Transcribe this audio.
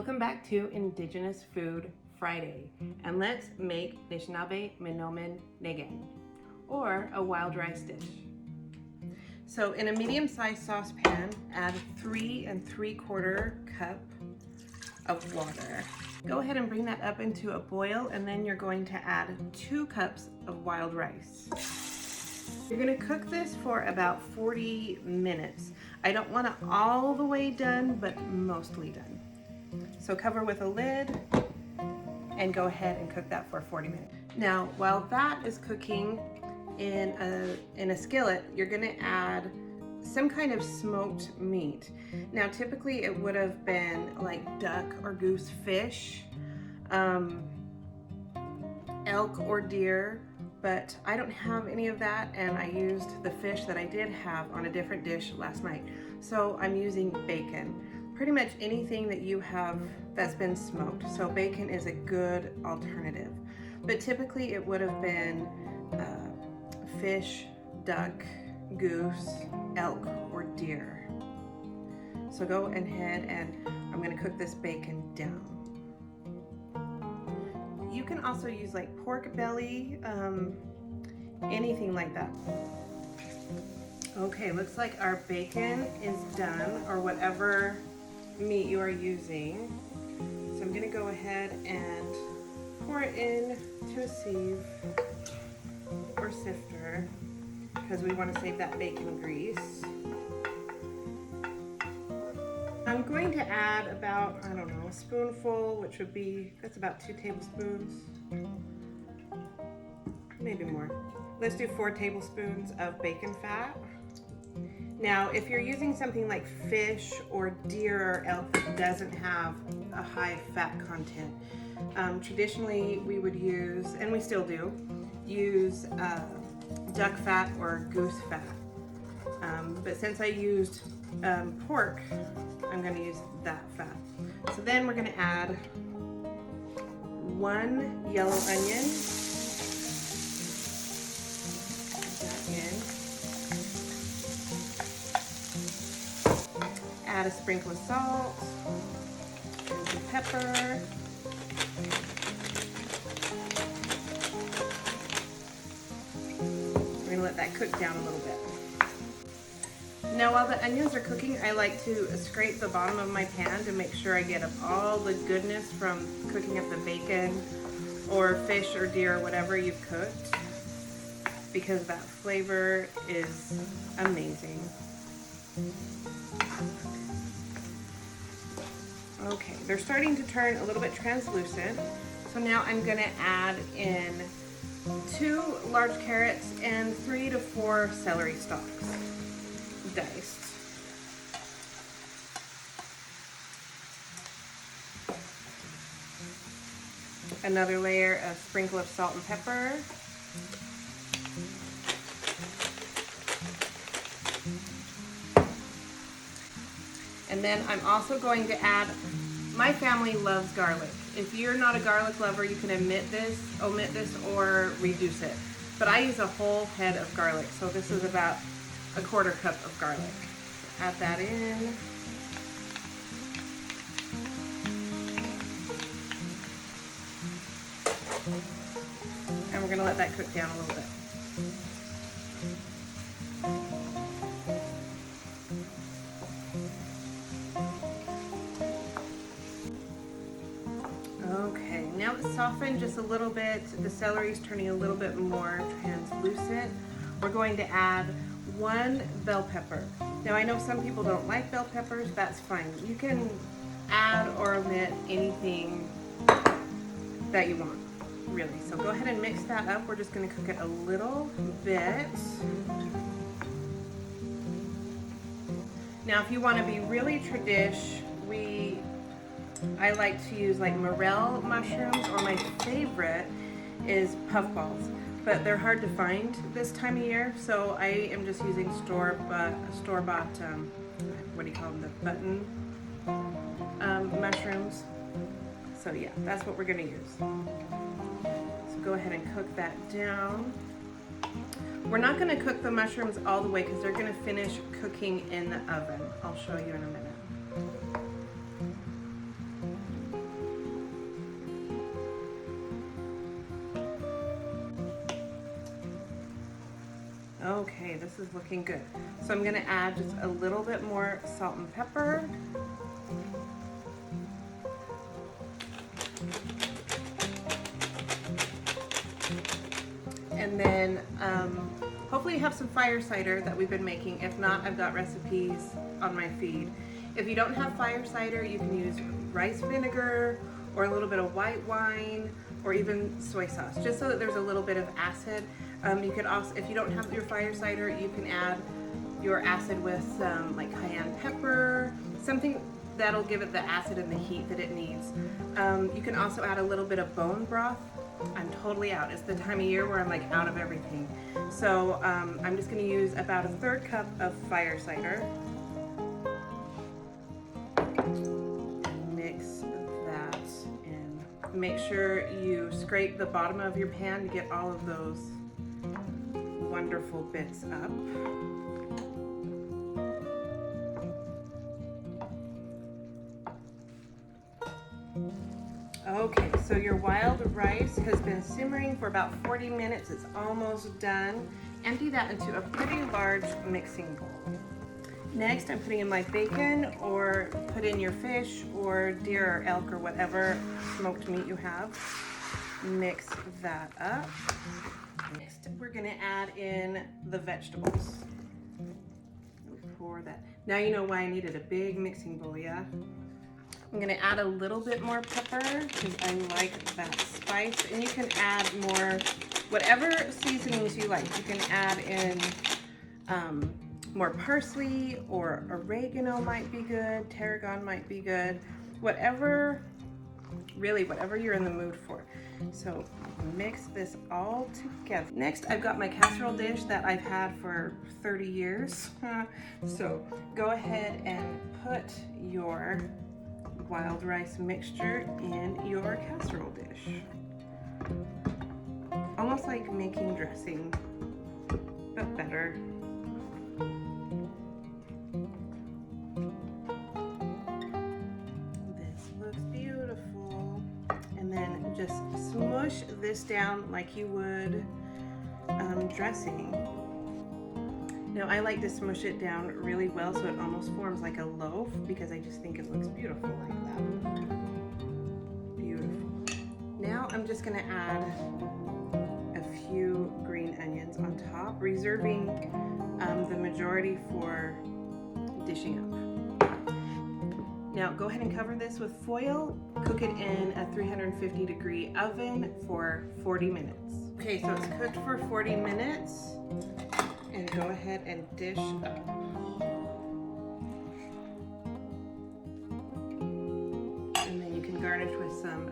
Welcome back to Indigenous Food Friday, and let's make Neshnabe, Mnomen, Nagen, or a wild rice dish. So in a medium-sized saucepan, add 3 3/4 cup of water. Go ahead and bring that up into a boil, and then you're going to add 2 cups of wild rice. You're going to cook this for about 40 minutes. I don't want it all the way done, but mostly done. So cover with a lid and go ahead and cook that for 40 minutes. Now, while that is cooking in a skillet, you're going to add some kind of smoked meat. Now, typically it would have been like duck or goose fish, elk or deer, but I don't have any of that, and I used the fish that I did have on a different dish last night. So I'm using bacon. Pretty much anything that you have that's been smoked. So bacon is a good alternative. But typically it would have been fish, duck, goose, elk, or deer. So go ahead and I'm gonna cook this bacon down. You can also use like pork belly, anything like that. Okay, looks like our bacon is done, or whatever meat you are using. So I'm gonna go ahead and pour it in to a sieve or sifter because we want to save that bacon grease. I'm going to add about, I don't know, a spoonful, which would be, that's about 2 tablespoons, maybe more. Let's do 4 tablespoons of bacon fat. Now, if you're using something like fish or deer or elk that doesn't have a high fat content, traditionally we would use, and we still do, use duck fat or goose fat. But since I used pork, I'm going to use that fat. So then we're going to add 1 yellow onion. Add a sprinkle of salt and some pepper. We're going to let that cook down a little bit. Now while the onions are cooking, I like to scrape the bottom of my pan to make sure I get up all the goodness from cooking up the bacon or fish or deer or whatever you've cooked, because that flavor is amazing. Okay, they're starting to turn a little bit translucent. So now I'm going to add in 2 large carrots and 3 to 4 celery stalks, diced. Another layer of sprinkle of salt and pepper. And then I'm also going to add, my family loves garlic. If you're not a garlic lover, you can omit this or reduce it. But I use a whole head of garlic, so this is about a 1/4 cup of garlic. Add that in. And we're going to let that cook down a little bit. Okay, now it's softened just a little bit. The celery is turning a little bit more translucent. We're going to add 1 bell pepper. Now I know some people don't like bell peppers, that's fine. You can add or omit anything that you want, really. So go ahead and mix that up. We're just going to cook it a little bit. Now if you want to be really tradish, I like to use like morel mushrooms, or my favorite is puffballs, but they're hard to find this time of year, so I am just using store-bought, what do you call them, the button mushrooms. So yeah, that's what we're going to use. So go ahead and cook that down. We're not going to cook the mushrooms all the way because they're going to finish cooking in the oven. I'll show you in a minute. Okay, this is looking good. So I'm gonna add just a little bit more salt and pepper. And then hopefully you have some fire cider that we've been making. If not, I've got recipes on my feed. If you don't have fire cider, you can use rice vinegar or a little bit of white wine or even soy sauce, just so that there's a little bit of acid. You could also, if you don't have your fire cider, you can add your acid with some like cayenne pepper, something that'll give it the acid and the heat that it needs. You can also add a little bit of bone broth. I'm totally out. It's the time of year where I'm like out of everything. So I'm just gonna use about a 1/3 cup of fire cider. Mix that in. Make sure you scrape the bottom of your pan to get all of those wonderful bits up. Okay, so your wild rice has been simmering for about 40 minutes. It's almost done. Empty that into a pretty large mixing bowl. Next, I'm putting in my bacon, or put in your fish or deer or elk or whatever smoked meat you have. Mix that up. Next, we're gonna add in the vegetables. Pour that. Now you know why I needed a big mixing bowl, yeah? I'm gonna add a little bit more pepper because I like that spice, and you can add more, whatever seasonings you like. You can add in more parsley, or oregano might be good, tarragon might be good, whatever, really whatever you're in the mood for. So mix this all together. Next, I've got my casserole dish that I've had for 30 years. So go ahead and put your wild rice mixture in your casserole dish. Almost like making dressing, but better. This looks beautiful. And then just smush this down like you would dressing. Now I like to smush it down really well so it almost forms like a loaf, because I just think it looks beautiful like that. Beautiful. Now I'm just gonna add a few green onions on top, reserving the majority for dishing up. Now go ahead and cover this with foil. Cook it in a 350-degree oven for 40 minutes. Okay, so it's cooked for 40 minutes. And go ahead and dish up. And then you can garnish with some